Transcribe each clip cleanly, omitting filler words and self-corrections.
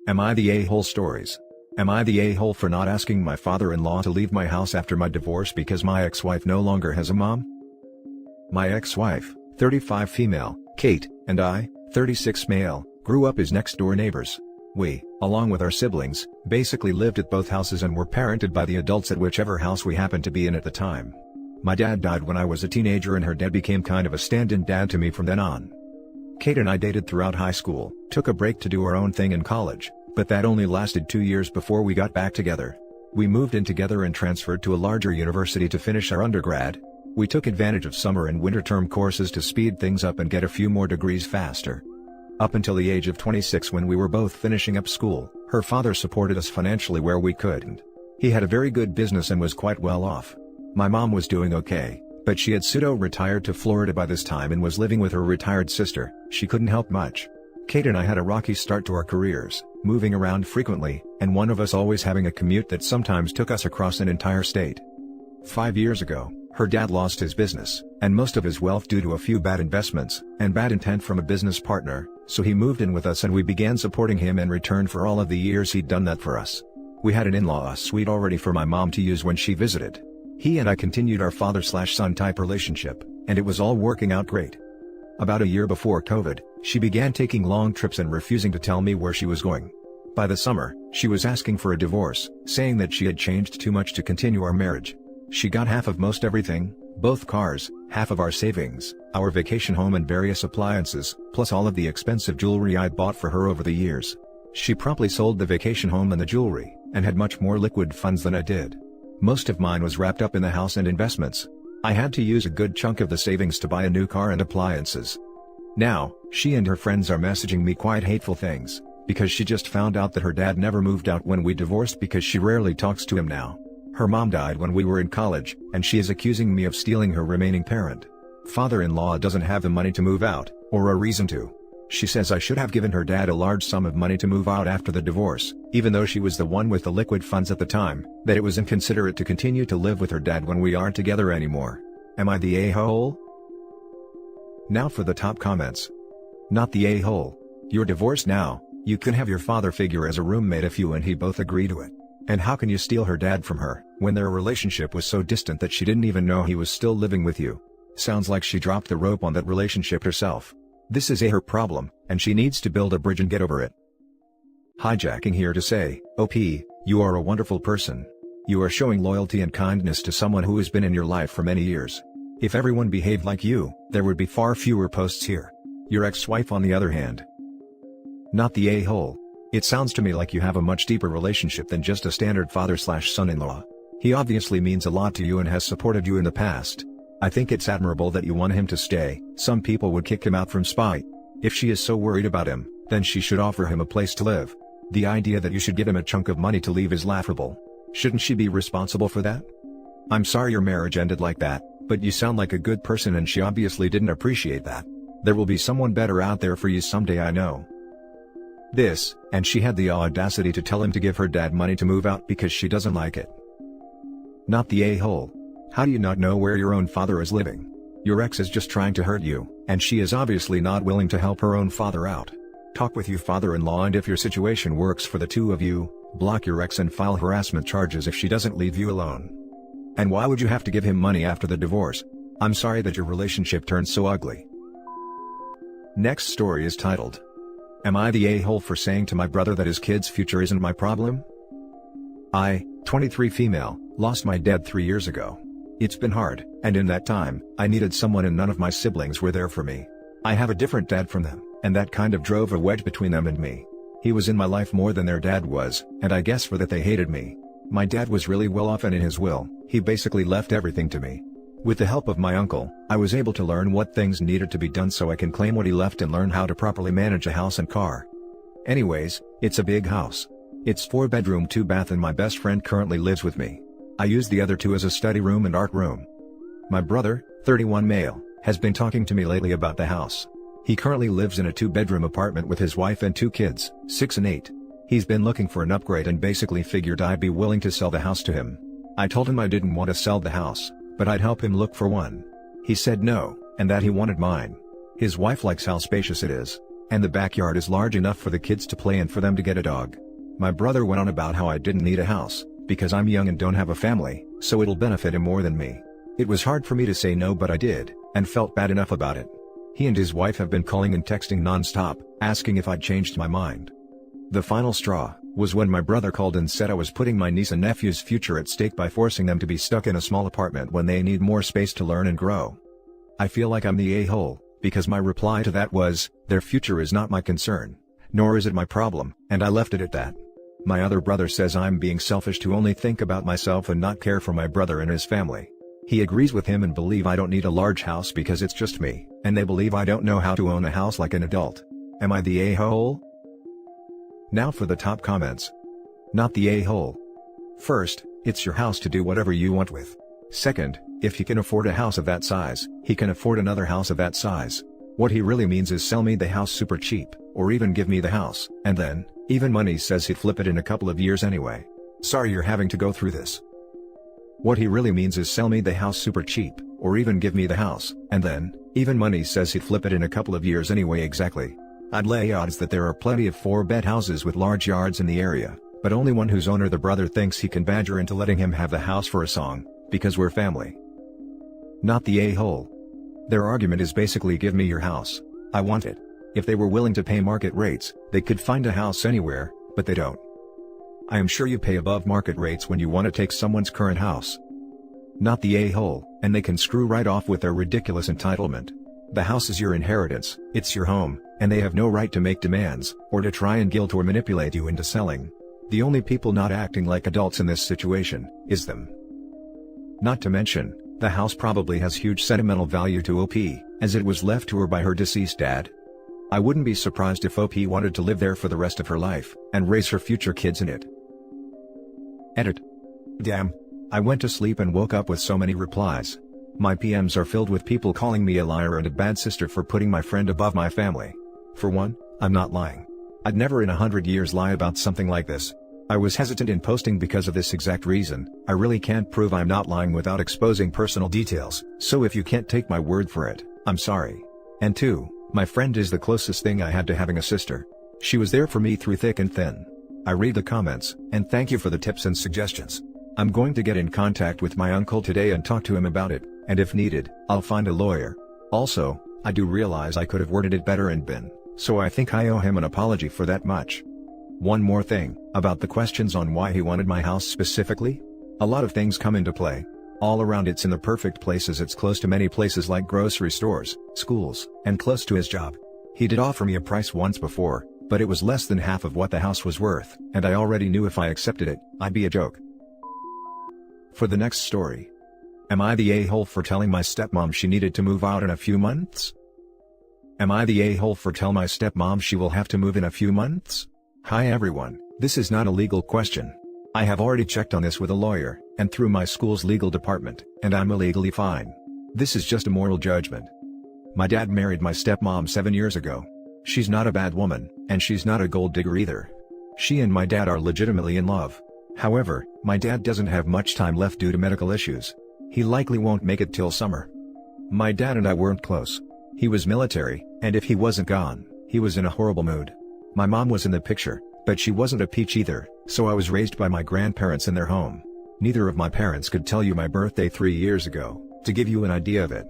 Am I the a-hole stories? Am I the a-hole for not asking my father-in-law to leave my house after my divorce because my ex-wife no longer has a mom? My ex-wife, 35 female, Kate, and I, 36 male, grew up as next-door neighbors. We, along with our siblings, basically lived at both houses and were parented by the adults at whichever house we happened to be in at the time. My dad died when I was a teenager and her dad became kind of a stand-in dad to me from then on. Kate and I dated throughout high school, took a break to do our own thing in college, but that only lasted 2 years before we got back together. We moved in together and transferred to a larger university to finish our undergrad. We took advantage of summer and winter term courses to speed things up and get a few more degrees faster. Up until the age of 26, when we were both finishing up school, her father supported us financially where we couldn't. He had a very good business and was quite well off. My mom was doing okay, but she had pseudo-retired to Florida by this time and was living with her retired sister. She couldn't help much. Kate and I had a rocky start to our careers, moving around frequently, and one of us always having a commute that sometimes took us across an entire state. 5 years ago, her dad lost his business, and most of his wealth due to a few bad investments, and bad intent from a business partner, so he moved in with us and we began supporting him in return for all of the years he'd done that for us. We had an in-law suite already for my mom to use when she visited. He and I continued our father-slash-son type relationship, and it was all working out great. About a year before COVID, she began taking long trips and refusing to tell me where she was going. By the summer, she was asking for a divorce, saying that she had changed too much to continue our marriage. She got half of most everything, both cars, half of our savings, our vacation home and various appliances, plus all of the expensive jewelry I'd bought for her over the years. She promptly sold the vacation home and the jewelry, and had much more liquid funds than I did. Most of mine was wrapped up in the house and investments. I had to use a good chunk of the savings to buy a new car and appliances. Now, she and her friends are messaging me quite hateful things, because she just found out that her dad never moved out when we divorced because she rarely talks to him now. Her mom died when we were in college, and she is accusing me of stealing her remaining parent. Father-in-law doesn't have the money to move out, or a reason to. She says I should have given her dad a large sum of money to move out after the divorce, even though she was the one with the liquid funds at the time, that it was inconsiderate to continue to live with her dad when we aren't together anymore. Am I the a-hole? Now for the top comments. Not the a-hole. You're divorced now, you can have your father figure as a roommate if you and he both agree to it. And how can you steal her dad from her, when their relationship was so distant that she didn't even know he was still living with you? Sounds like she dropped the rope on that relationship herself. This is her problem, and she needs to build a bridge and get over it. Hijacking here to say, OP, you are a wonderful person. You are showing loyalty and kindness to someone who has been in your life for many years. If everyone behaved like you, there would be far fewer posts here. Your ex-wife on the other hand. Not the a-hole. It sounds to me like you have a much deeper relationship than just a standard father-slash-son-in-law. He obviously means a lot to you and has supported you in the past. I think it's admirable that you want him to stay. Some people would kick him out from spite. If she is so worried about him, then she should offer him a place to live. The idea that you should give him a chunk of money to leave is laughable. Shouldn't she be responsible for that? I'm sorry your marriage ended like that, but you sound like a good person and she obviously didn't appreciate that. There will be someone better out there for you someday, I know. This, and she had the audacity to tell him to give her dad money to move out because she doesn't like it. Not the a-hole. How do you not know where your own father is living? Your ex is just trying to hurt you, and she is obviously not willing to help her own father out. Talk with your father-in-law, and if your situation works for the two of you, block your ex and file harassment charges if she doesn't leave you alone. And why would you have to give him money after the divorce? I'm sorry that your relationship turned so ugly. Next story is titled, Am I the a-hole for saying to my brother that his kid's future isn't my problem? I, 23 female, lost my dad 3 years ago. It's been hard, and in that time, I needed someone and none of my siblings were there for me. I have a different dad from them, and that kind of drove a wedge between them and me. He was in my life more than their dad was, and I guess for that they hated me. My dad was really well off and in his will, he basically left everything to me. With the help of my uncle, I was able to learn what things needed to be done so I can claim what he left and learn how to properly manage a house and car. Anyways, it's a big house. It's 4-bedroom 2-bath and my best friend currently lives with me. I use the other 2 as a study room and art room. My brother, 31 male, has been talking to me lately about the house. He currently lives in a 2-bedroom apartment with his wife and 2 kids, 6 and 8. He's been looking for an upgrade and basically figured I'd be willing to sell the house to him. I told him I didn't want to sell the house, but I'd help him look for one. He said no, and that he wanted mine. His wife likes how spacious it is. and the backyard is large enough for the kids to play and for them to get a dog. My brother went on about how I didn't need a house, because I'm young and don't have a family, so it'll benefit him more than me. It was hard for me to say no, but I did, and felt bad enough about it. He and his wife have been calling and texting non-stop, asking if I'd changed my mind. The final straw was when my brother called and said I was putting my niece and nephew's future at stake by forcing them to be stuck in a small apartment when they need more space to learn and grow. I feel like I'm the a-hole, because my reply to that was, their future is not my concern, nor is it my problem, and I left it at that. My other brother says I'm being selfish to only think about myself and not care for my brother and his family. He agrees with him and believe I don't need a large house because it's just me, and they believe I don't know how to own a house like an adult. Am I the a-hole? Now for the top comments. Not the a-hole. First, it's your house to do whatever you want with. Second, if he can afford a house of that size, he can afford another house of that size. What he really means is sell me the house super cheap, or even give me the house, and then, even money says he'd flip it in a couple of years anyway. Sorry you're having to go through this. What he really means is sell me the house super cheap, or even give me the house, and then, even money says he'd flip it in a couple of years anyway. Exactly. I'd lay odds that there are plenty of 4-bed houses with large yards in the area, but only one whose owner the brother thinks he can badger into letting him have the house for a song, because we're family. Not the a-hole. Their argument is basically give me your house. I want it. If they were willing to pay market rates, they could find a house anywhere, but they don't. I am sure you pay above market rates when you want to take someone's current house. Not the a-hole, and they can screw right off with their ridiculous entitlement. The house is your inheritance, it's your home, and they have no right to make demands, or to try and guilt or manipulate you into selling. The only people not acting like adults in this situation is them. Not to mention, the house probably has huge sentimental value to OP, as it was left to her by her deceased dad. I wouldn't be surprised if OP wanted to live there for the rest of her life, and raise her future kids in it. Edit. Damn. I went to sleep and woke up with so many replies. My PMs are filled with people calling me a liar and a bad sister for putting my friend above my family. For one, I'm not lying. I'd never in 100 years lie about something like this. I was hesitant in posting because of this exact reason. I really can't prove I'm not lying without exposing personal details, so if you can't take my word for it, I'm sorry. And two, my friend is the closest thing I had to having a sister. She was there for me through thick and thin. I read the comments, and thank you for the tips and suggestions. I'm going to get in contact with my uncle today and talk to him about it, and if needed, I'll find a lawyer. Also, I do realize I could have worded it better and been, so I think I owe him an apology for that much. One more thing, about the questions on why he wanted my house specifically? A lot of things come into play. All around it's in the perfect places, it's close to many places like grocery stores, schools, and close to his job. He did offer me a price once before, but it was less than half of what the house was worth, and I already knew if I accepted it, I'd be a joke. For the next story. Am I the a-hole for telling my stepmom she needed to move out in a few months? Am I the a-hole for telling my stepmom she will have to move in a few months? Hi everyone, this is not a legal question. I have already checked on this with a lawyer, and through my school's legal department, and I'm illegally fine. This is just a moral judgment. My dad married my stepmom 7 years ago. She's not a bad woman, and she's not a gold digger either. She and my dad are legitimately in love. However, my dad doesn't have much time left due to medical issues. He likely won't make it till summer. My dad and I weren't close. He was military, and if he wasn't gone, he was in a horrible mood. My mom was in the picture, but she wasn't a peach either, so I was raised by my grandparents in their home. Neither of my parents could tell you my birthday 3 years ago, to give you an idea of it.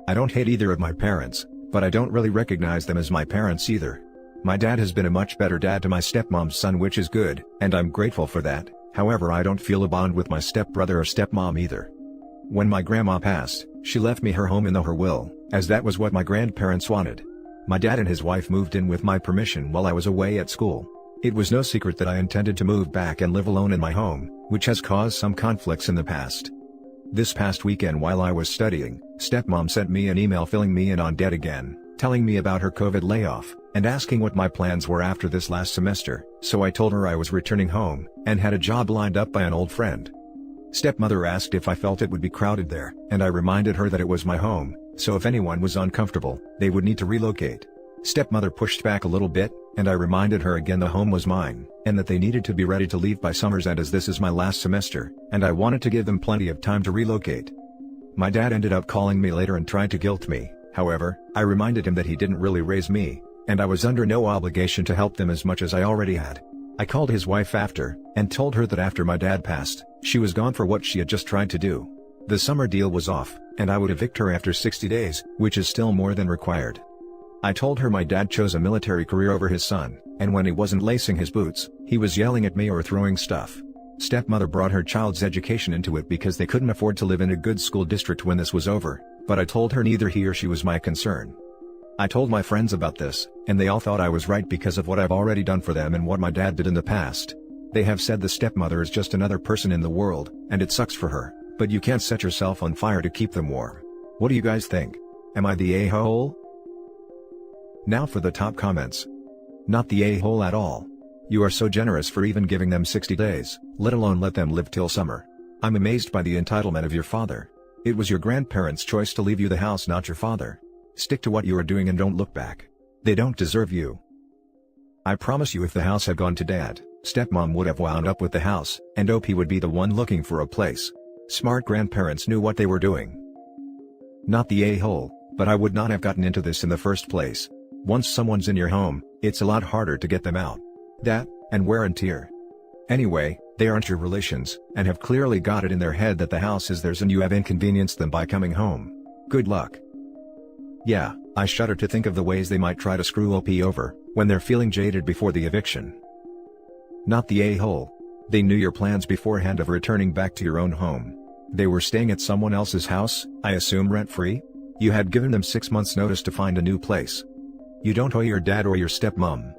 I don't hate either of my parents, but I don't really recognize them as my parents either. My dad has been a much better dad to my stepmom's son, which is good, and I'm grateful for that. However, I don't feel a bond with my stepbrother or stepmom either. When my grandma passed, she left me her home in her will, as that was what my grandparents wanted. My dad and his wife moved in with my permission while I was away at school. It was no secret that I intended to move back and live alone in my home, which has caused some conflicts in the past. This past weekend while I was studying, stepmom sent me an email filling me in on debt again, telling me about her COVID layoff, and asking what my plans were after this last semester, so I told her I was returning home, and had a job lined up by an old friend. Stepmother asked if I felt it would be crowded there, and I reminded her that it was my home, so if anyone was uncomfortable, they would need to relocate. Stepmother pushed back a little bit, and I reminded her again the home was mine, and that they needed to be ready to leave by summer's end as this is my last semester, and I wanted to give them plenty of time to relocate. My dad ended up calling me later and tried to guilt me. However, I reminded him that he didn't really raise me, and I was under no obligation to help them as much as I already had. I called his wife after, and told her that after my dad passed, she was gone for what she had just tried to do. The summer deal was off, and I would evict her after 60 days, which is still more than required. I told her my dad chose a military career over his son, and when he wasn't lacing his boots, he was yelling at me or throwing stuff. Stepmother brought her child's education into it because they couldn't afford to live in a good school district when this was over, but I told her neither he or she was my concern. I told my friends about this, and they all thought I was right because of what I've already done for them and what my dad did in the past. They have said the stepmother is just another person in the world, and it sucks for her, but you can't set yourself on fire to keep them warm. What do you guys think? Am I the a-hole? Now for the top comments. Not the a-hole at all. You are so generous for even giving them 60 days, let alone let them live till summer. I'm amazed by the entitlement of your father. It was your grandparents' choice to leave you the house, not your father. Stick to what you are doing and don't look back. They don't deserve you. I promise you if the house had gone to dad, stepmom would have wound up with the house, and OP would be the one looking for a place. Smart grandparents knew what they were doing. Not the a-hole, but I would not have gotten into this in the first place. Once someone's in your home, it's a lot harder to get them out. That, and wear and tear. Anyway, they aren't your relations, and have clearly got it in their head that the house is theirs and you have inconvenienced them by coming home. Good luck. Yeah, I shudder to think of the ways they might try to screw OP over, when they're feeling jaded before the eviction. Not the a-hole. They knew your plans beforehand of returning back to your own home. They were staying at someone else's house, I assume rent-free? You had given them 6 months' notice to find a new place. You don't owe your dad or your stepmom.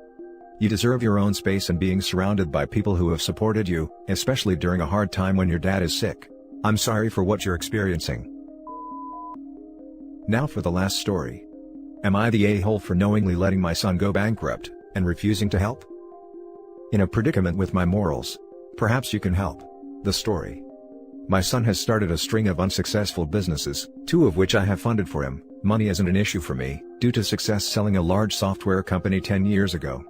You deserve your own space and being surrounded by people who have supported you, especially during a hard time when your dad is sick. I'm sorry for what you're experiencing. Now for the last story. Am I the a-hole for knowingly letting my son go bankrupt, and refusing to help? In a predicament with my morals. Perhaps you can help. The story. My son has started a string of unsuccessful businesses, 2 of which I have funded for him. Money isn't an issue for me, due to success selling a large software company 10 years ago.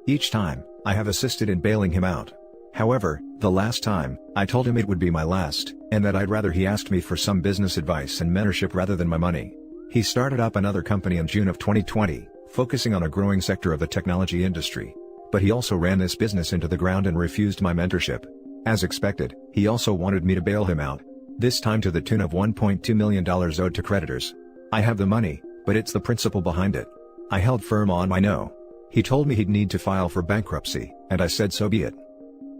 Each time, I have assisted in bailing him out. However, the last time, I told him it would be my last, and that I'd rather he asked me for some business advice and mentorship rather than my money. He started up another company in June of 2020, focusing on a growing sector of the technology industry. But he also ran this business into the ground and refused my mentorship. As expected, he also wanted me to bail him out. This time to the tune of $1.2 million owed to creditors. I have the money, but it's the principle behind it. I held firm on my no. He told me he'd need to file for bankruptcy, and I said so be it.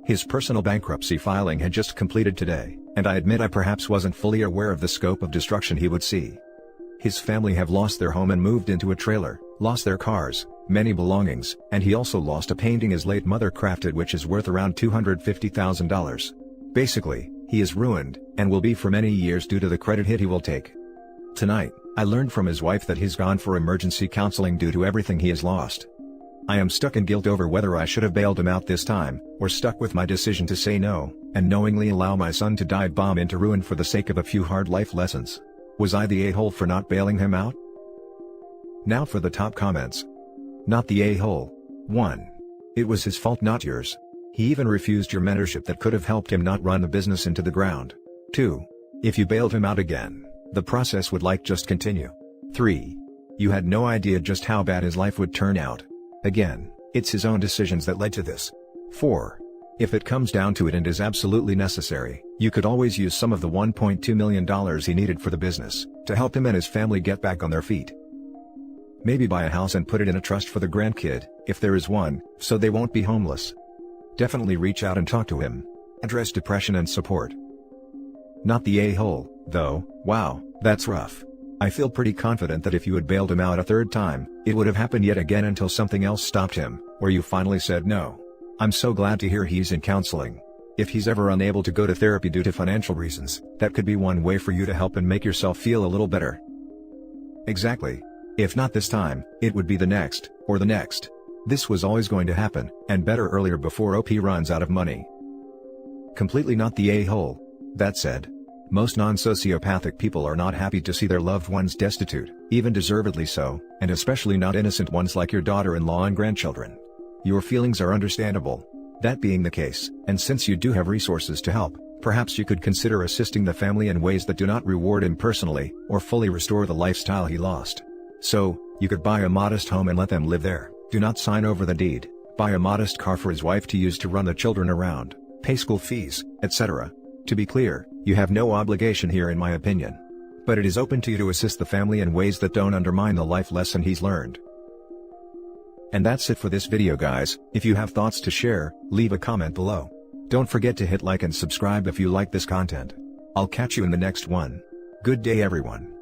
His personal bankruptcy filing had just completed today, and I admit I perhaps wasn't fully aware of the scope of destruction he would see. His family have lost their home and moved into a trailer, lost their cars, many belongings, and he also lost a painting his late mother crafted which is worth around $250,000. Basically, he is ruined, and will be for many years due to the credit hit he will take. Tonight, I learned from his wife that he's gone for emergency counseling due to everything he has lost. I am stuck in guilt over whether I should have bailed him out this time, or stuck with my decision to say no, and knowingly allow my son to dive bomb into ruin for the sake of a few hard life lessons. Was I the a-hole for not bailing him out? Now for the top comments. Not the a-hole. 1. It was his fault, not yours. He even refused your mentorship that could have helped him not run the business into the ground. 2. If you bailed him out again, the process would just continue. 3. You had no idea just how bad his life would turn out. Again, it's his own decisions that led to this. 4. If it comes down to it and is absolutely necessary, you could always use some of the $1.2 million he needed for the business, to help him and his family get back on their feet. Maybe buy a house and put it in a trust for the grandkid, if there is one, so they won't be homeless. Definitely reach out and talk to him. Address depression and support. Not the a-hole, though. Wow, that's rough. I feel pretty confident that if you had bailed him out a 3rd time, it would have happened yet again until something else stopped him, or you finally said no. I'm so glad to hear he's in counseling. If he's ever unable to go to therapy due to financial reasons, that could be one way for you to help and make yourself feel a little better. Exactly. If not this time, it would be the next, or the next. This was always going to happen, and better earlier before OP runs out of money. Completely not the a-hole. That said, most non-sociopathic people are not happy to see their loved ones destitute, even deservedly so, and especially not innocent ones like your daughter-in-law and grandchildren. Your feelings are understandable. That being the case, and since you do have resources to help, perhaps you could consider assisting the family in ways that do not reward him personally, or fully restore the lifestyle he lost. So, you could buy a modest home and let them live there. Do not sign over the deed. Buy a modest car for his wife to use to run the children around, pay school fees, etc. To be clear, you have no obligation here in my opinion. But it is open to you to assist the family in ways that don't undermine the life lesson he's learned. And that's it for this video guys. If you have thoughts to share, leave a comment below. Don't forget to hit like and subscribe if you like this content. I'll catch you in the next one. Good day everyone.